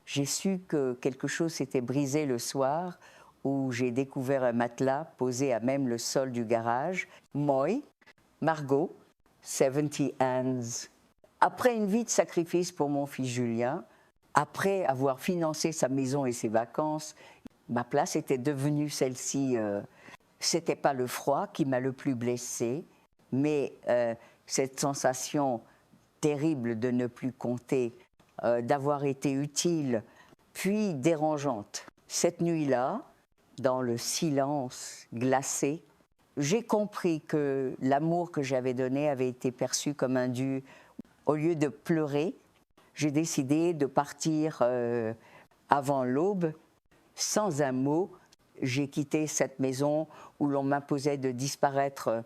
j'ai su que quelque chose s'était brisé le soir où j'ai découvert un matelas posé à même le sol du garage. Moi, Margot, 70 Hands. Après une vie de sacrifice pour mon fils Julien, après avoir financé sa maison et ses vacances, ma place était devenue celle-ci. C'était pas le froid qui m'a le plus blessée, mais cette sensation terrible de ne plus compter, d'avoir été utile, puis dérangeante. Cette nuit-là, dans le silence glacé, j'ai compris que l'amour que j'avais donné avait été perçu comme un dû. Au lieu de pleurer, j'ai décidé de partir avant l'aube, sans un mot. J'ai quitté cette maison où l'on m'imposait de disparaître.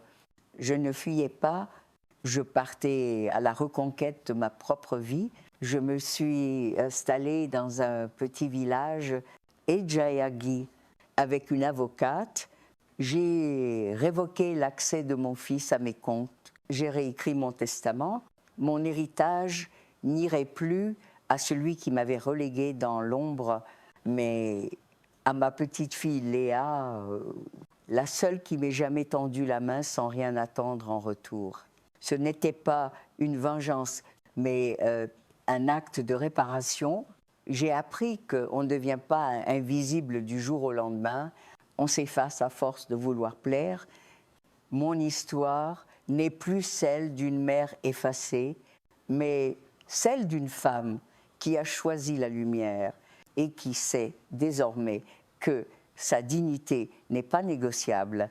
Je ne fuyais pas, je partais à la reconquête de ma propre vie. Je me suis installée dans un petit village, Ejayagi, avec une avocate. J'ai révoqué l'accès de mon fils à mes comptes. J'ai réécrit mon testament. Mon héritage n'irait plus à celui qui m'avait relégué dans l'ombre, mais à ma petite fille Léa, la seule qui m'ait jamais tendu la main sans rien attendre en retour. Ce n'était pas une vengeance, mais un acte de réparation. J'ai appris qu'on ne devient pas invisible du jour au lendemain, on s'efface à force de vouloir plaire. Mon histoire n'est plus celle d'une mère effacée, mais celle d'une femme qui a choisi la lumière et qui sait désormais que sa dignité n'est pas négociable